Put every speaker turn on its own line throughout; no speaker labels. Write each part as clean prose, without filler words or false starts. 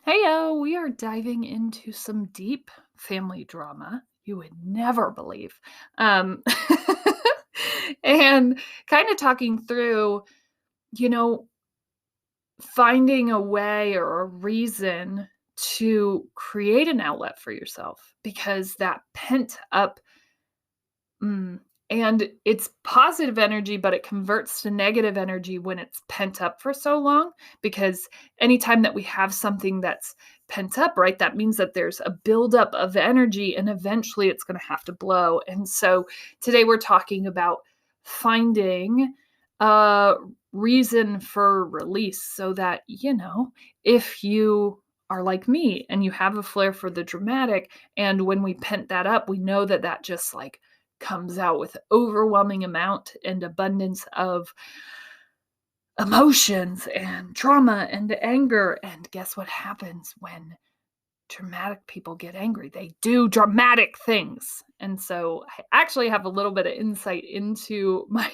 Heyo, we are diving into some deep family drama you would never believe. Um, and kind of talking through, you know, finding a way or a reason to create an outlet for yourself because that pent up Mm, and it's positive energy, but it converts to negative energy when it's pent up for so long, because anytime that we have something that's pent up, right, that means that there's a buildup of energy and eventually it's going to have to blow. And so today we're talking about finding a reason for release so that, if you are like me and you have a flair for the dramatic, and when we pent that up, we know that that just like comes out with overwhelming amount and abundance of emotions and trauma and anger. And guess what happens when dramatic people get angry? They do dramatic things. And so I actually have a little bit of insight into my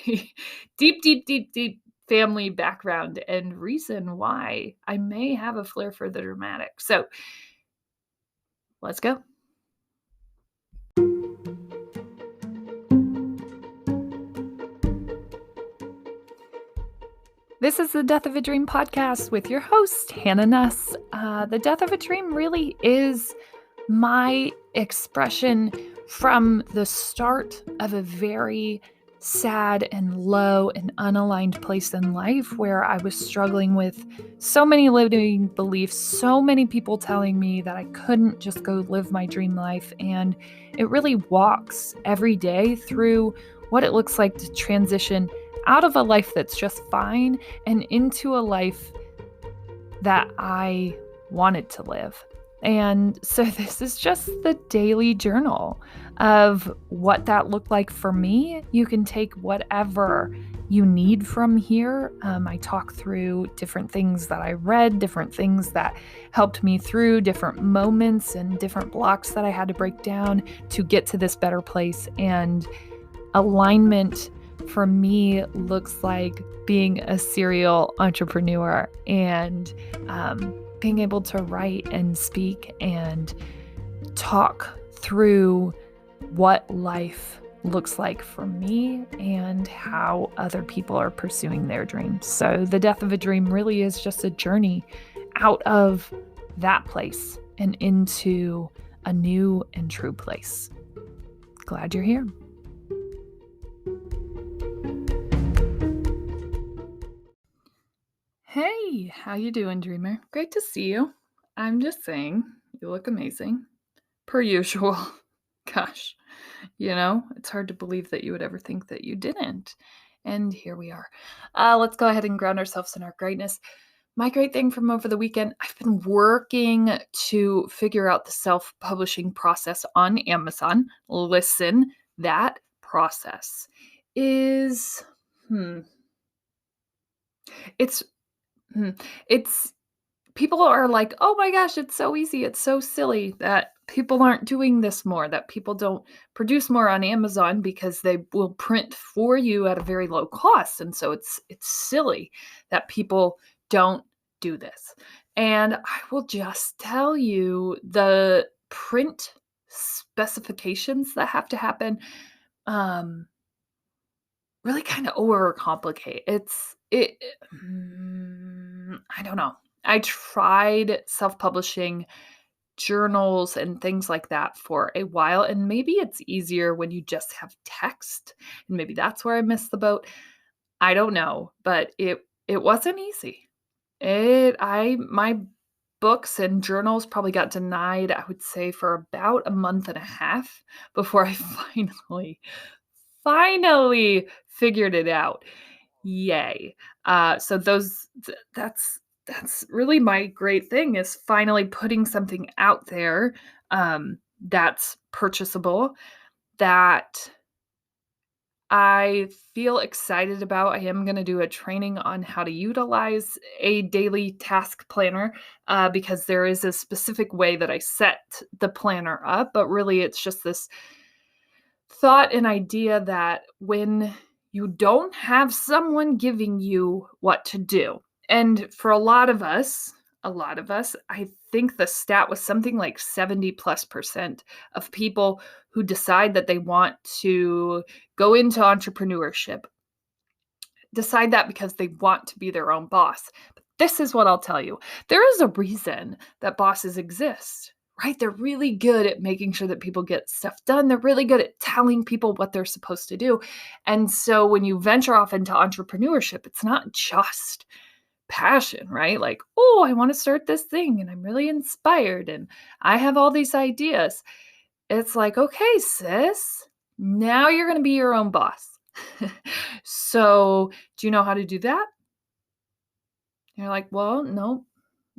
deep family background and reason why I may have a flair for the dramatic. So let's go. This is the Death of a Dream podcast with your host, Hannah Nuss. The Death of a Dream really is my expression from the start of a very sad and low and unaligned place in life where I was struggling with so many limiting beliefs, so many people telling me that I couldn't just go live my dream life. And it really walks every day through what it looks like to transition out of a life that's just fine and into a life that I wanted to live. And so this is just the daily journal of what that looked like for me. You can take whatever you need from here. I talk through different things that I read, different things that helped me through different moments and different blocks that I had to break down to get to this better place. And alignment for me looks like being a serial entrepreneur and being able to write and speak and talk through what life looks like for me and how other people are pursuing their dreams. So the Death of a Dream really is just a journey out of that place and into a new and true place. Glad you're here. Hey, how you doing, dreamer? Great to see you. I'm just saying, you look amazing. Per usual. Gosh, it's hard to believe that you would ever think that you didn't. And here we are. Let's go ahead and ground ourselves in our greatness. My great thing from over the weekend, I've been working to figure out the self-publishing process on Amazon. Listen, that process is, it's It's people are like, "Oh my gosh, it's so easy. It's so silly that people aren't doing this more, that people don't produce more on Amazon because they will print for you at a very low cost." And so it's silly that people don't do this. And I will just tell you the print specifications that have to happen um really kind of overcomplicate. I don't know. I tried self-publishing journals and things like that for a while, and maybe it's easier when you just have text, and maybe that's where I missed the boat. I don't know, but it wasn't easy. My books and journals probably got denied, I would say, for about a month and a half before I finally figured it out. Yay. So that's really my great thing, is finally putting something out there that's purchasable, that I feel excited about. I am going to do a training on how to utilize a daily task planner because there is a specific way that I set the planner up, but really it's just this thought and idea that when you don't have someone giving you what to do, and for a lot of us, a lot of us, I think the stat was something like 70+% of people who decide that they want to go into entrepreneurship decide that because they want to be their own boss. But this is what I'll tell you. There is a reason that bosses exist, right? They're really good at making sure that people get stuff done. They're really good at telling people what they're supposed to do. And so when you venture off into entrepreneurship, it's not just passion, right? Like, oh, I want to start this thing and I'm really inspired and I have all these ideas. It's like, okay, sis, now you're going to be your own boss. So, do you know how to do that? You're like, well, no,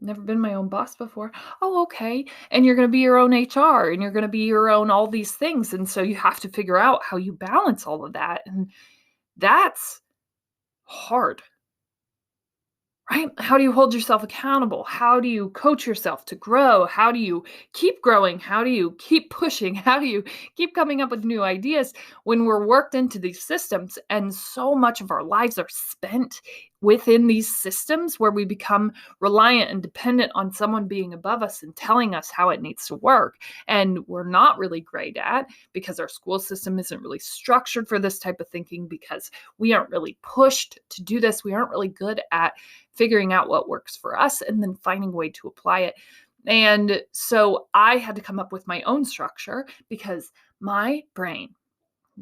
never been my own boss before. Oh, okay. And you're going to be your own HR and you're going to be your own all these things. And so you have to figure out how you balance all of that. And that's hard. Right? How do you hold yourself accountable? How do you coach yourself to grow? How do you keep growing? How do you keep pushing? How do you keep coming up with new ideas when we're worked into these systems? And so much of our lives are spent within these systems where we become reliant and dependent on someone being above us and telling us how it needs to work. And we're not really great at because our school system isn't really structured for this type of thinking, because we aren't really pushed to do this. We aren't really good at figuring out what works for us and then finding a way to apply it. And so I had to come up with my own structure because my brain,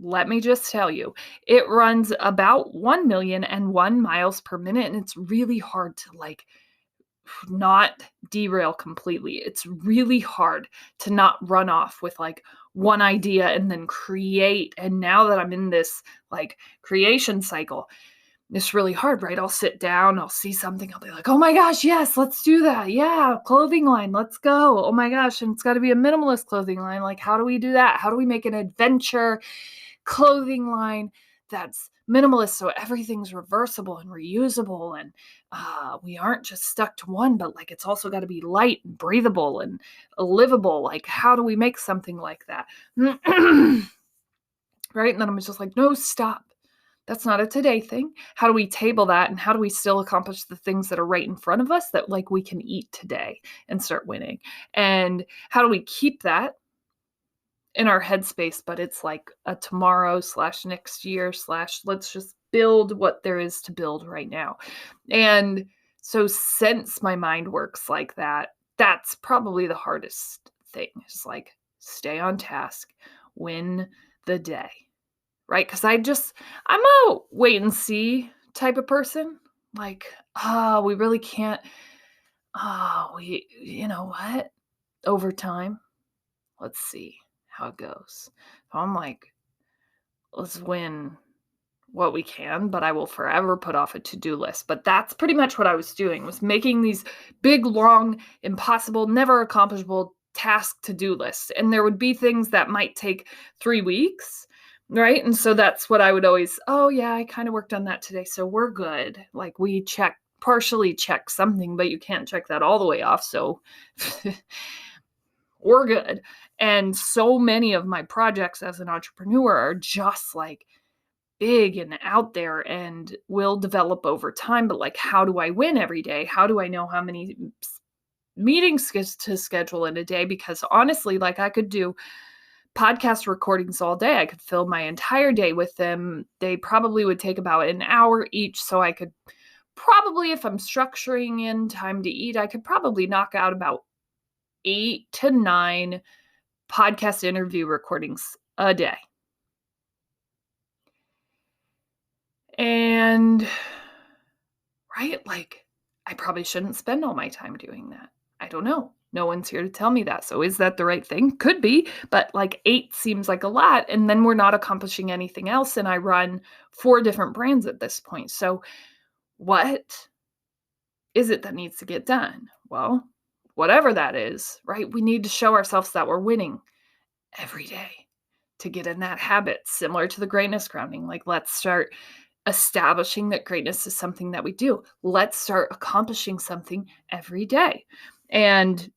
let me just tell you, it runs about 1,000,001 miles per minute. And it's really hard to not derail completely. It's really hard to not run off with one idea and then create. And now that I'm in this creation cycle, it's really hard, right? I'll sit down, I'll see something, I'll be like, oh my gosh, yes, let's do that. Yeah, clothing line, let's go. Oh my gosh, and it's got to be a minimalist clothing line. Like, how do we do that? How do we make an adventure clothing line that's minimalist so everything's reversible and reusable, and we aren't just stuck to one, but it's also got to be light and breathable and livable. Like, how do we make something like that? Right? And then I'm just like, no, stop. That's not a today thing. How do we table that? And how do we still accomplish the things that are right in front of us that we can eat today and start winning? And how do we keep that in our headspace, but it's like a tomorrow / next year / let's just build what there is to build right now. And so since my mind works like that, that's probably the hardest thing. It's stay on task, win the day. Right? Because I'm a wait and see type of person. We really can't, you know what? Over time, let's see how it goes. So I'm like, let's win what we can, but I will forever put off a to-do list. But that's pretty much what I was doing, was making these big, long, impossible, never accomplishable task to-do lists. And there would be things that might take 3 weeks. Right? And so that's what I would always, oh yeah, I kind of worked on that today, so we're good. We partially check something, but you can't check that all the way off. So we're good. And so many of my projects as an entrepreneur are just big and out there and will develop over time. But how do I win every day? How do I know how many meetings to schedule in a day? Because honestly, I could do podcast recordings all day. I could fill my entire day with them. They probably would take about an hour each. So I could probably, if I'm structuring in time to eat, I could probably knock out about 8 to 9 podcast interview recordings a day. And right, I probably shouldn't spend all my time doing that. I don't know. No one's here to tell me that. So is that the right thing? Could be, but 8 seems like a lot. And then we're not accomplishing anything else. And I run 4 different brands at this point. So what is it that needs to get done? Well, whatever that is, right? We need to show ourselves that we're winning every day to get in that habit, similar to the greatness grounding. Let's start establishing that greatness is something that we do. Let's start accomplishing something every day. And,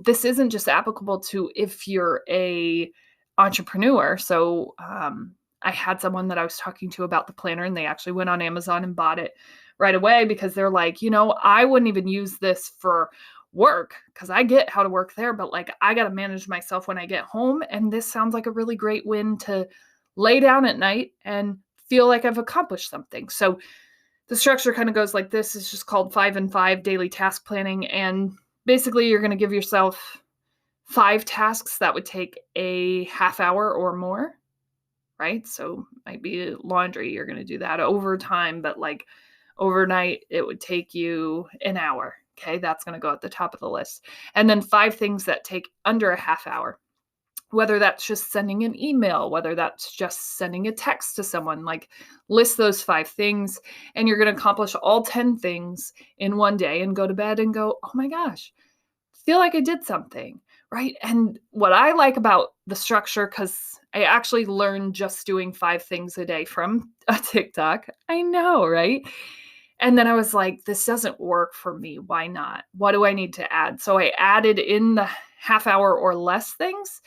this isn't just applicable to if you're a entrepreneur. So I had someone that I was talking to about the planner, and they actually went on Amazon and bought it right away because they're like, I wouldn't even use this for work because I get how to work there, but like I got to manage myself when I get home. And this sounds like a really great win to lay down at night and feel like I've accomplished something. So the structure kind of goes like this. It's just called 5 and 5 daily task planning. And basically you're going to give yourself 5 tasks that would take a half hour or more, right? So might be laundry. You're going to do that over time, but like overnight, it would take you an hour. Okay, that's going to go at the top of the list. And then 5 things that take under a half hour, whether that's just sending an email, whether that's just sending a text to someone, like list those 5 things, and you're going to accomplish all 10 things in one day and go to bed and go, oh my gosh, feel like I did something, right? And what I like about the structure, because I actually learned just doing 5 things a day from a TikTok. I know, right? And then I was like, this doesn't work for me. Why not? What do I need to add? So I added in the half hour or less things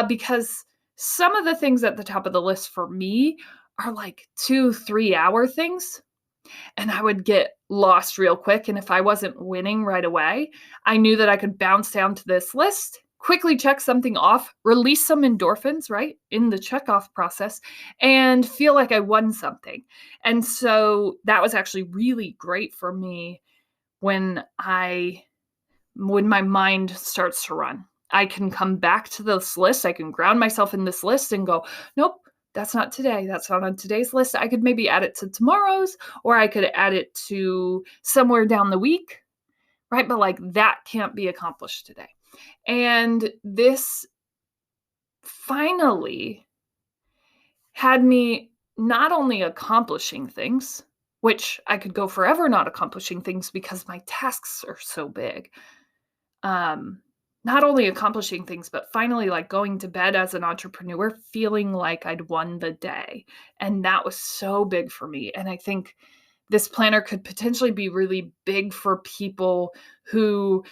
because some of the things at the top of the list for me are like 2-3 hour things. And I would get lost real quick. And if I wasn't winning right away, I knew that I could bounce down to this list, quickly check something off, release some endorphins, right, in the checkoff process, and feel like I won something. And so that was actually really great for me when my mind starts to run. I can come back to this list. I can ground myself in this list and go, nope, that's not today. That's not on today's list. I could maybe add it to tomorrow's, or I could add it to somewhere down the week, right? But like that can't be accomplished today. And this finally had me not only accomplishing things, which I could go forever not accomplishing things because my tasks are so big. Not only accomplishing things, but finally like going to bed as an entrepreneur, feeling like I'd won the day. And that was so big for me. And I think this planner could potentially be really big for people who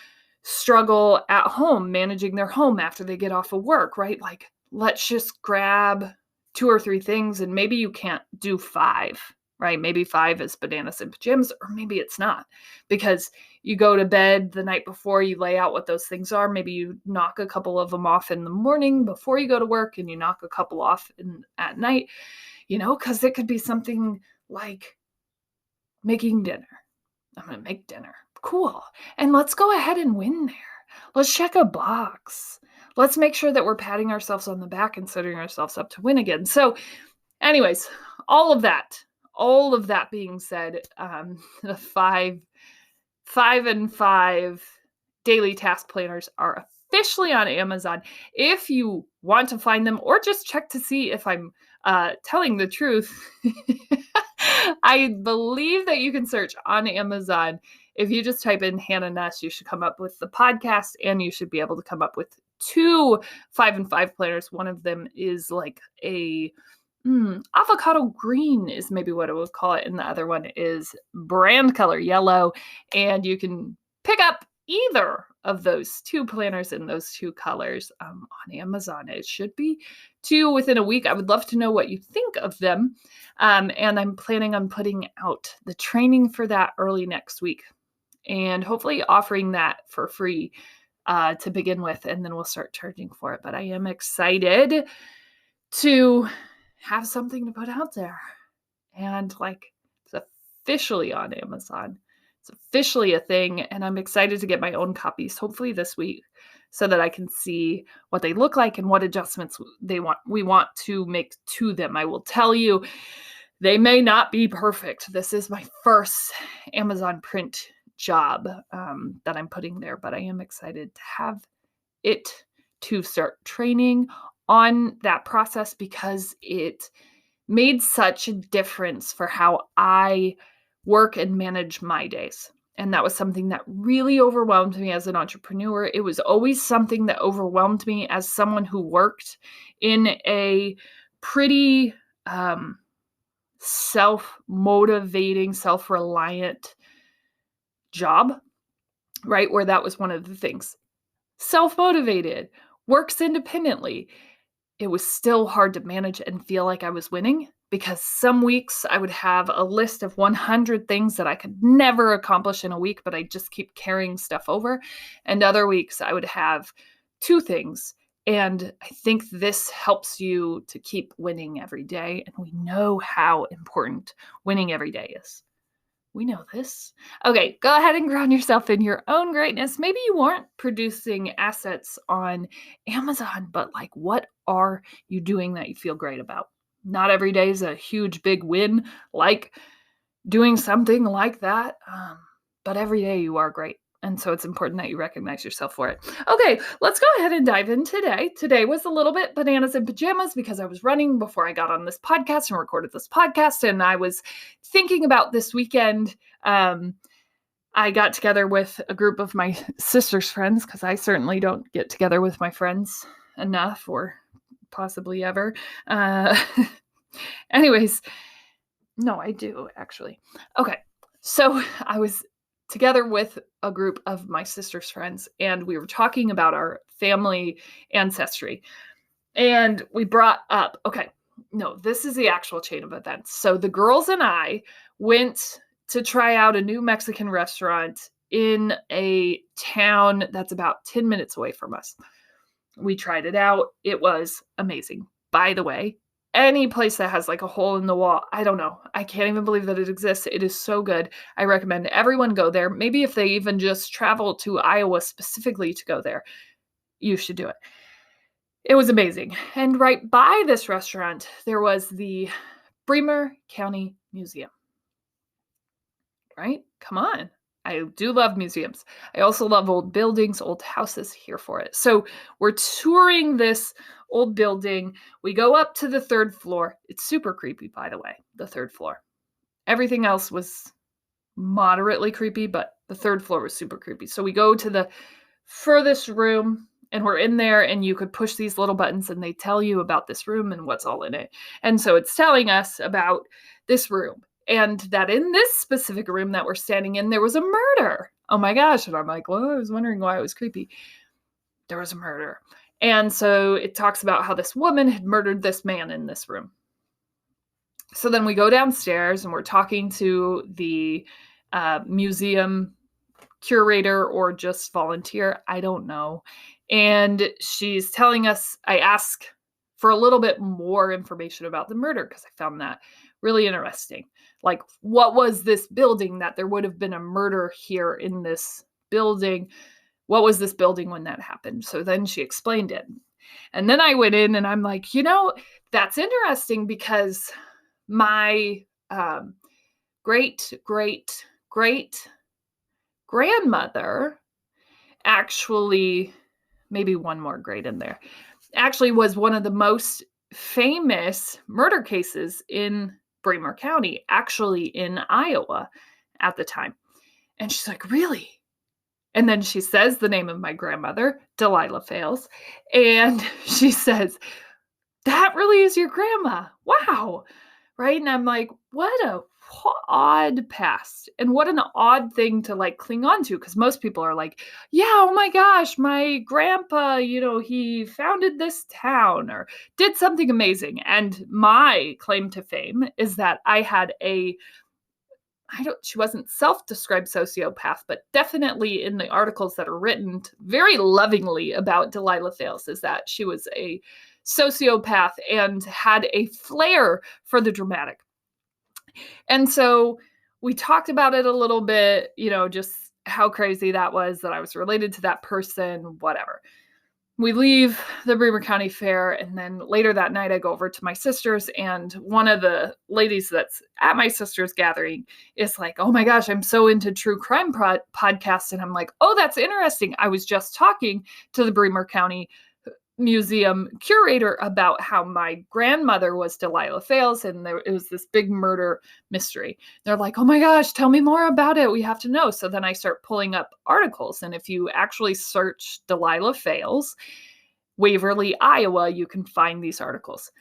struggle at home, managing their home after they get off of work, right? Like, let's just grab 2 or 3 things, and maybe you can't do 5, right? Maybe 5 is bananas and pajamas, or maybe it's not, because you go to bed the night before, you lay out what those things are. Maybe you knock a couple of them off in the morning before you go to work, and you knock a couple off at night, because it could be something like making dinner. I'm going to make dinner. Cool. And let's go ahead and win there. Let's check a box. Let's make sure that we're patting ourselves on the back and setting ourselves up to win again. So anyways, all of that being said, the 5 and 5 daily task planners are officially on Amazon. If you want to find them or just check to see if I'm telling the truth, I believe that you can search on Amazon. If you just type in Hannah Nuss, you should come up with the podcast, and you should be able to come up with 2 5 and 5 planners. One of them is like a avocado green is maybe what I would call it. And the other one is brand color yellow. And you can pick up either of those 2 planners in those 2 colors on Amazon. It should be 2 within a week. I would love to know what you think of them. And I'm planning on putting out the training for that early next week, and hopefully offering that for free to begin with. And then we'll start charging for it. But I am excited to have something to put out there. And like, it's officially on Amazon. It's officially a thing. And I'm excited to get my own copies, hopefully this week, so that I can see what they look like and what adjustments we want to make to them. I will tell you, they may not be perfect. This is my first Amazon print job that I'm putting there, but I am excited to have it to start training on that process, because it made such a difference for how I work and manage my days. And that was something that really overwhelmed me as an entrepreneur. It was always something that overwhelmed me as someone who worked in a pretty self-motivating, self-reliant job, right? Where that was one of the things. Self-motivated, works independently. It was still hard to manage and feel like I was winning because some weeks I would have a list of 100 things that I could never accomplish in a week, but I just keep carrying stuff over. And other weeks I would have 2 things. And I think this helps you to keep winning every day. And we know how important winning every day is. We know this. Okay, go ahead and ground yourself in your own greatness. Maybe you aren't producing assets on Amazon, but like, what are you doing that you feel great about? Not every day is a huge, big win, like doing something like that. But every day you are great. And so it's important that you recognize yourself for it. Okay, let's go ahead and dive in today. Today was a little bit bananas in pajamas because I was running before I got on this podcast and recorded this podcast. And I was thinking about this weekend. I got together with a group of my sister's friends because I certainly don't get together with my friends enough or possibly ever. Anyways, no, I do actually. Okay, so I was together with a group of my sister's friends, and we were talking about our family ancestry. And we brought up, okay, no, this is the actual chain of events. So the girls and I went to try out a new Mexican restaurant in a town that's about 10 minutes away from us. We tried it out. It was amazing. By the way, any place that has like a hole in the wall, I don't know. I can't even believe that it exists. It is so good. I recommend everyone go there. Maybe if they even just travel to Iowa specifically to go there, you should do it. It was amazing. And right by this restaurant, there was the Bremer County Museum. Right? Come on. I do love museums. I also love old buildings, old houses, here for it. So we're touring this old building. We go up to the 3rd floor. It's super creepy, by the way, the 3rd floor. Everything else was moderately creepy, but the 3rd floor was super creepy. So we go to the furthest room and we're in there, and you could push these little buttons and they tell you about this room and what's all in it. And so it's telling us about this room. And that in this specific room that we're standing in, there was a murder. Oh my gosh. And I'm like, well, I was wondering why it was creepy. There was a murder. And so it talks about how this woman had murdered this man in this room. So then we go downstairs and we're talking to the museum curator or just volunteer. I don't know. And she's telling us, I ask for a little bit more information about the murder because I found that really interesting. Like, what was this building that there would have been a murder here in this building? What was this building when that happened? So then she explained it. And then I went in and I'm like, that's interesting because my great grandmother actually, maybe one more great in there, actually was one of the most famous murder cases in Bremer County, actually in Iowa at the time. And she's like, really? And then she says the name of my grandmother, Delilah Fales. And she says, that really is your grandma. Wow. Right? And I'm like, what a odd past, and what an odd thing to like cling on to, because most people are like, yeah, oh my gosh, my grandpa, he founded this town or did something amazing. And my claim to fame is that I had she wasn't self-described sociopath, but definitely in the articles that are written very lovingly about Delilah Fales is that she was a sociopath and had a flair for the dramatic. And so we talked about it a little bit, just how crazy that was, that I was related to that person, whatever. We leave the Bremer County Fair, and then later that night I go over to my sister's, and one of the ladies that's at my sister's gathering is like, oh my gosh, I'm so into true crime podcasts. And I'm like, oh, that's interesting. I was just talking to the Bremer County Museum curator about how my grandmother was Delilah Fales, and it was this big murder mystery. They're like, oh my gosh, tell me more about it. We have to know. So then I start pulling up articles, and if you actually search Delilah Fales, Waverly, Iowa, you can find these articles.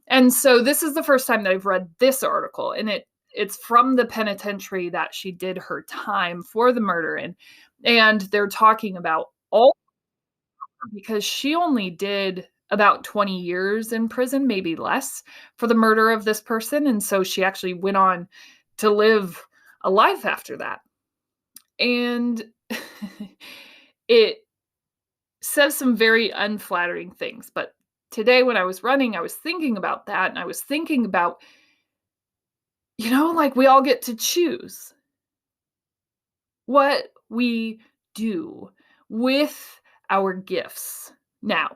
And so this is the first time that I've read this article, and it's from the penitentiary that she did her time for the murder in, and they're talking about all, because she only did about 20 years in prison, maybe less, for the murder of this person. And so she actually went on to live a life after that. And it says some very unflattering things. But today when I was running, I was thinking about that. And I was thinking about, like we all get to choose what we do with our gifts. Now,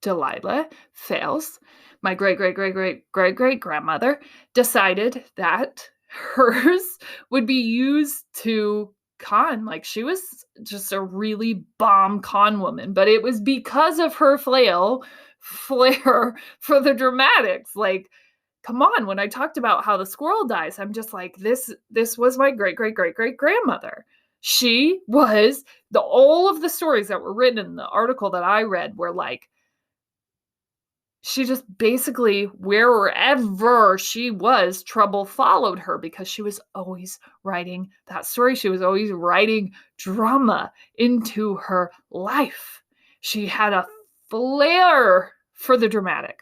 Delilah Fales, my great great great great great great grandmother, decided that hers would be used to con. Like, she was just a really bomb con woman, but it was because of her flair for the dramatics. Like, come on, when I talked about how the squirrel dies, I'm just like, this was my great great great great grandmother. She was all of the stories that were written in the article that I read were like, she just basically, wherever she was, trouble followed her because she was always writing that story. She was always writing drama into her life. She had a flair for the dramatic.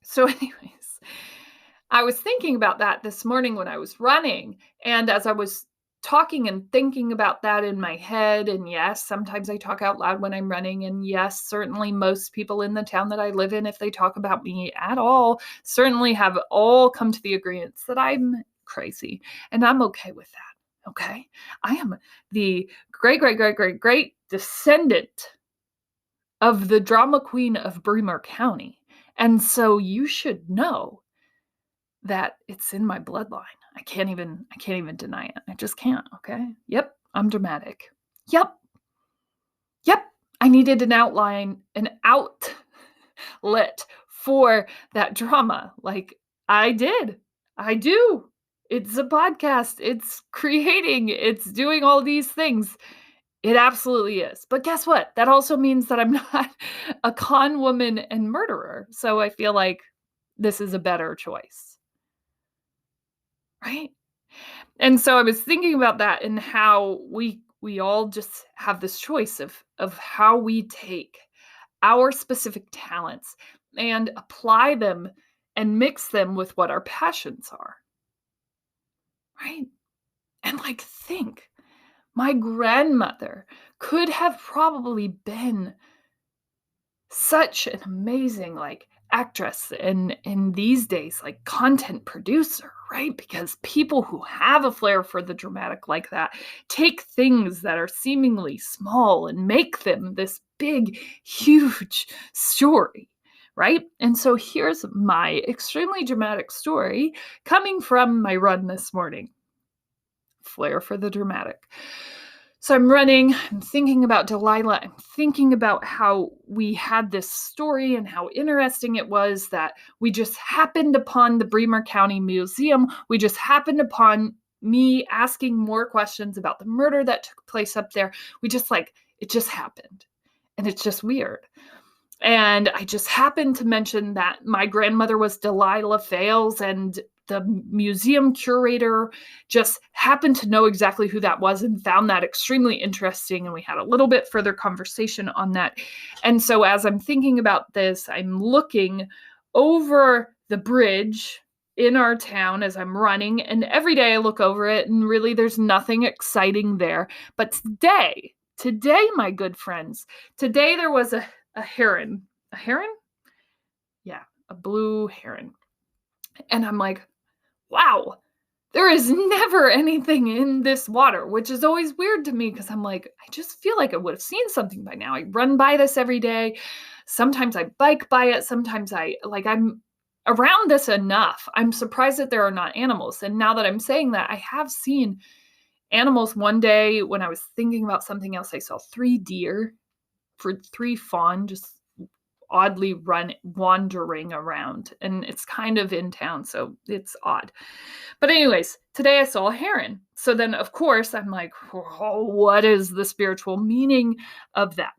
So anyways, I was thinking about that this morning when I was running. And as I was talking and thinking about that in my head, and yes, sometimes I talk out loud when I'm running, and yes, certainly most people in the town that I live in, if they talk about me at all, certainly have all come to the agreement that I'm crazy, and I'm okay with that. Okay, I am the great great great great great descendant of the drama queen of Bremer County, and so you should know that it's in my bloodline. I can't even deny it. I just can't, okay? Yep, I'm dramatic. Yep. I needed an outlet for that drama. Like, I did. I do. It's a podcast. It's creating. It's doing all these things. It absolutely is. But guess what? That also means that I'm not a con woman and murderer. So I feel like this is a better choice. Right? And so I was thinking about that and how we all just have this choice of how we take our specific talents and apply them and mix them with what our passions are. Right? And like, think, my grandmother could have probably been such an amazing, like, actress and in these days, like, content producer, right? Because people who have a flair for the dramatic like that take things that are seemingly small and make them this big, huge story, right? And so here's my extremely dramatic story coming from my run this morning. Flair for the dramatic. So I'm running, I'm thinking about Delilah, I'm thinking about how we had this story and how interesting it was that we just happened upon the Bremer County Museum. We just happened upon me asking more questions about the murder that took place up there. It just happened. And it's just weird. And I just happened to mention that my grandmother was Delilah Fales, and the museum curator just happened to know exactly who that was and found that extremely interesting. And we had a little bit further conversation on that. And so as I'm thinking about this, I'm looking over the bridge in our town as I'm running. And every day I look over it and really there's nothing exciting there. But today, my good friends, today there was a heron. A heron? Yeah, a blue heron. And I'm like, wow, there is never anything in this water, which is always weird to me because I'm like, I just feel like I would have seen something by now. I run by this every day. Sometimes I bike by it. Sometimes I'm around this enough. I'm surprised that there are not animals. And now that I'm saying that, I have seen animals. One day when I was thinking about something else, I saw 3 deer, 3 fawn, just oddly wandering around, and it's kind of in town, so it's odd. But anyways, today I saw a heron. So then of course I'm like, oh, what is the spiritual meaning of that?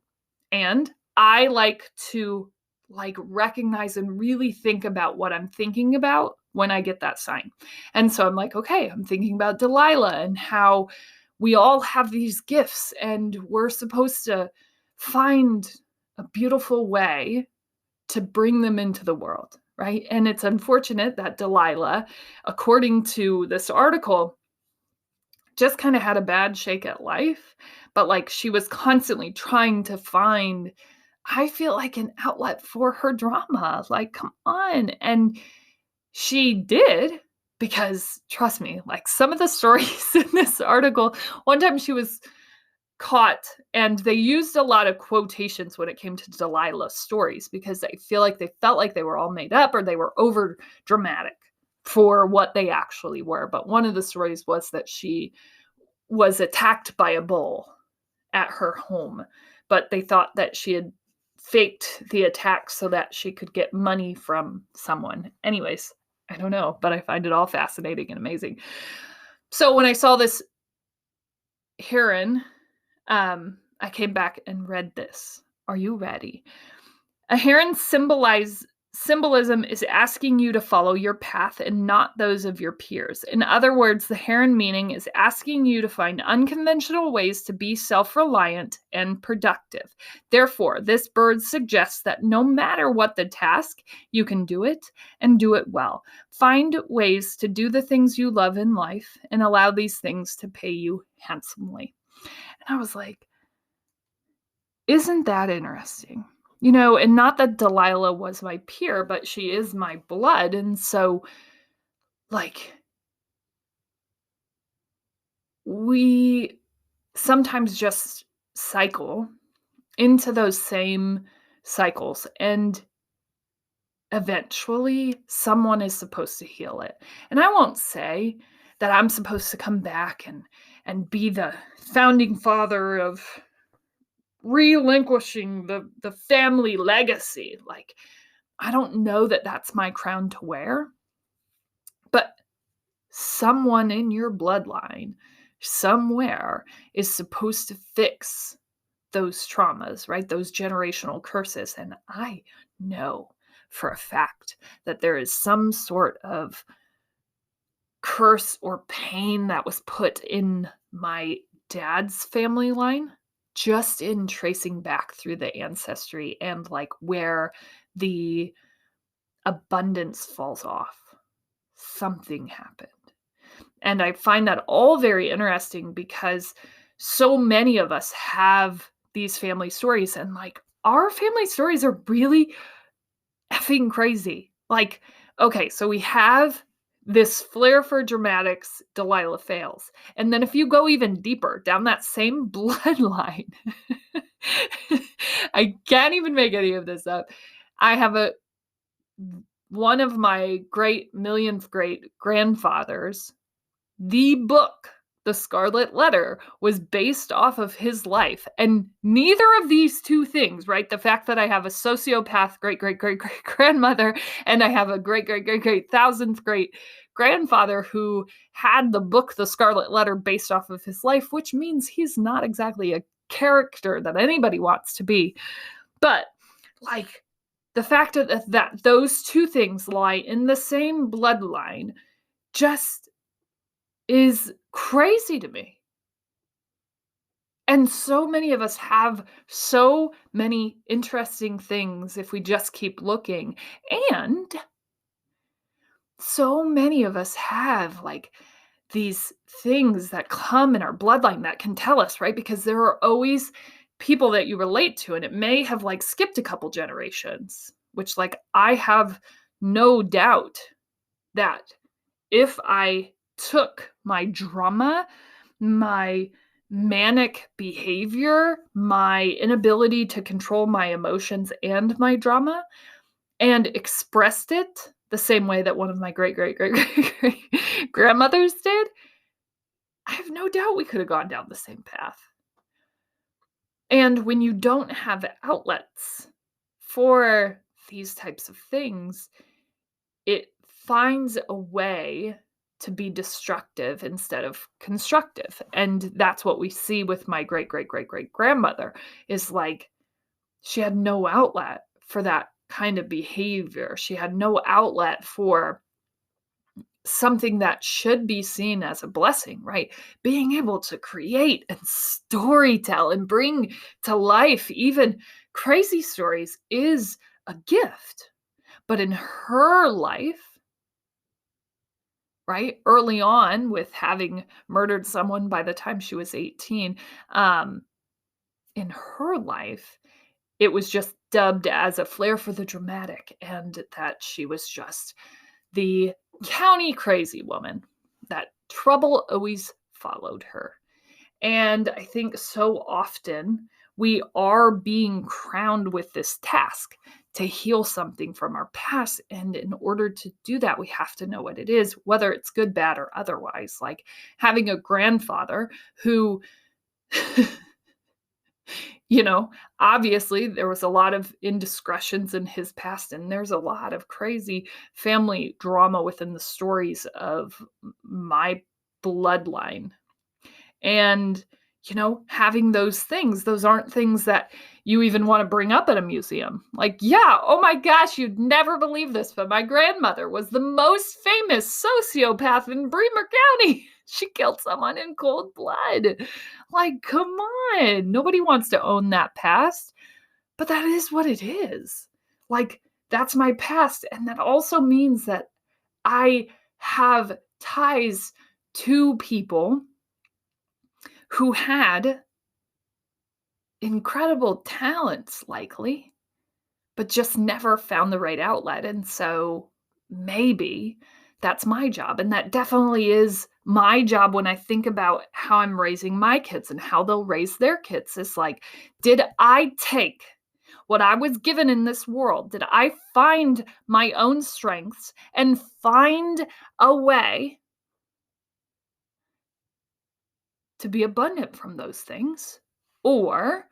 And I like to recognize and really think about what I'm thinking about when I get that sign. And so I'm like, okay, I'm thinking about Delilah and how we all have these gifts and we're supposed to find a beautiful way to bring them into the world, right? And it's unfortunate that Delilah, according to this article, just kind of had a bad shake at life, but like she was constantly trying to find, I feel like, an outlet for her drama. Like, come on. And she did, because trust me, like some of the stories in this article, one time she was caught and they used a lot of quotations when it came to Delilah's stories because I feel like they felt like they were all made up or they were over dramatic for what they actually were. But one of the stories was that she was attacked by a bull at her home, but they thought that she had faked the attack so that she could get money from someone. Anyways, I don't know, but I find it all fascinating and amazing. So when I saw this heron, I came back and read this. Are you ready? A heron's symbolism is asking you to follow your path and not those of your peers. In other words, the heron meaning is asking you to find unconventional ways to be self-reliant and productive. Therefore, this bird suggests that no matter what the task, you can do it and do it well. Find ways to do the things you love in life and allow these things to pay you handsomely. And I was like, isn't that interesting? You know, and not that Delilah was my peer, but she is my blood. And so, like, we sometimes just cycle into those same cycles. And eventually, someone is supposed to heal it. And I won't say that I'm supposed to come back and be the founding father of relinquishing the family legacy. Like, I don't know that that's my crown to wear, but someone in your bloodline somewhere is supposed to fix those traumas, right? Those generational curses. And I know for a fact that there is some sort of curse or pain that was put in my dad's family line just in tracing back through the ancestry and like where the abundance falls off. Something happened. And I find that all very interesting because so many of us have these family stories, and like our family stories are really effing crazy. Like, okay, so we have this flair for dramatics, Delilah fails. And then if you go even deeper down that same bloodline, I can't even make any of this up. I have one of my millionth great grandfathers, the book, The Scarlet Letter, was based off of his life. And neither of these two things, right? The fact that I have a sociopath great-great-great-great-grandmother and I have a great-great-great-great thousandth great grandfather who had the book, The Scarlet Letter, based off of his life, which means he's not exactly a character that anybody wants to be. But like the fact that those two things lie in the same bloodline just is crazy to me. And so many of us have so many interesting things if we just keep looking. And so many of us have like these things that come in our bloodline that can tell us, right? Because there are always people that you relate to, and it may have like skipped a couple generations, which like I have no doubt that if I took my drama, my manic behavior, my inability to control my emotions and my drama, and expressed it the same way that one of my great grandmothers did, I have no doubt we could have gone down the same path. And when you don't have outlets for these types of things, it finds a way to be destructive instead of constructive. And that's what we see with my great-great-great-great-grandmother, is like she had no outlet for that kind of behavior. She had no outlet for something that should be seen as a blessing, right? Being able to create and storytell and bring to life even crazy stories is a gift. But in her life, right, early on with having murdered someone by the time she was 18, in her life, it was just dubbed as a flair for the dramatic, and that she was just the county crazy woman, that trouble always followed her. And I think so often we are being crowned with this task to heal something from our past. And in order to do that, we have to know what it is, whether it's good, bad, or otherwise. Like having a grandfather who, obviously there was a lot of indiscretions in his past, and there's a lot of crazy family drama within the stories of my bloodline. And, having those things, those aren't things that you even want to bring up at a museum. Like, yeah, oh my gosh, you'd never believe this, but my grandmother was the most famous sociopath in Bremer County. She killed someone in cold blood. Like, come on. Nobody wants to own that past, but that is what it is. Like, that's my past. And that also means that I have ties to people who had incredible talents, likely, but just never found the right outlet. And so maybe that's my job. And that definitely is my job when I think about how I'm raising my kids and how they'll raise their kids. Is like, did I take what I was given in this world? Did I find my own strengths and find a way to be abundant from those things? Or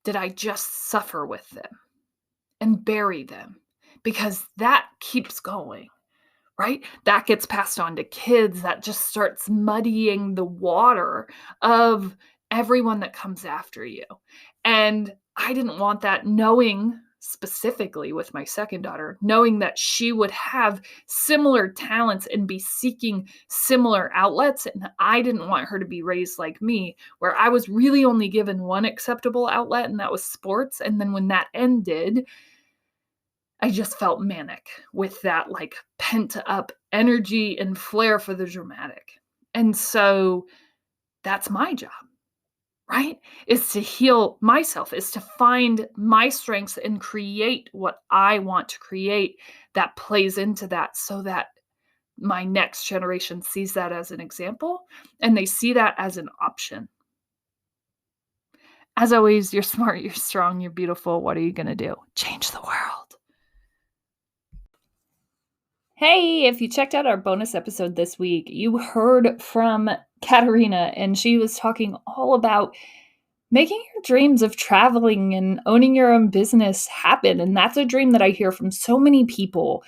did I just suffer with them and bury them? Because that keeps going, right? That gets passed on to kids. That just starts muddying the water of everyone that comes after you. And I didn't want that, knowing specifically with my second daughter, knowing that she would have similar talents and be seeking similar outlets. And I didn't want her to be raised like me, where I was really only given one acceptable outlet, and that was sports. And then when that ended, I just felt manic with that like pent up energy and flair for the dramatic. And so that's my job, right? Is to heal myself, is to find my strengths and create what I want to create that plays into that, so that my next generation sees that as an example and they see that as an option. As always, you're smart, you're strong, you're beautiful. What are you going to do? Change the world. Hey, if you checked out our bonus episode this week, you heard from Katerina, and she was talking all about making your dreams of traveling and owning your own business happen. And that's a dream that I hear from so many people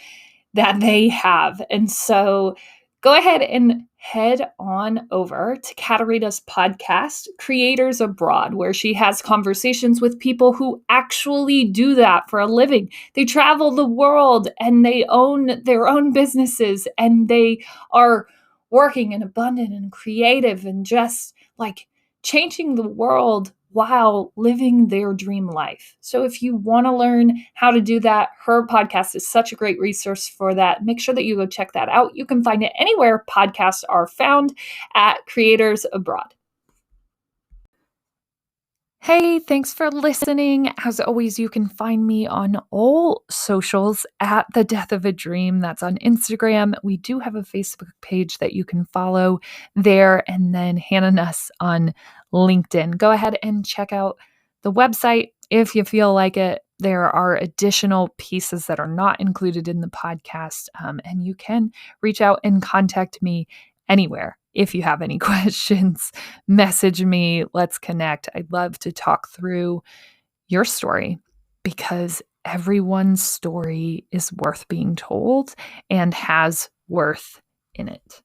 that they have. And so go ahead and head on over to Katerina's podcast, Creators Abroad, where she has conversations with people who actually do that for a living. They travel the world and they own their own businesses, and they are working and abundant and creative and just like changing the world while living their dream life. So if you want to learn how to do that, her podcast is such a great resource for that. Make sure that you go check that out. You can find it anywhere podcasts are found at Creators Abroad. Hey, thanks for listening. As always, you can find me on all socials at The Death of a Dream. That's on Instagram. We do have a Facebook page that you can follow there, and then Hannah Nuss on LinkedIn. Go ahead and check out the website if you feel like it. There are additional pieces that are not included in the podcast, and you can reach out and contact me anywhere. If you have any questions, message me. Let's connect. I'd love to talk through your story, because everyone's story is worth being told and has worth in it.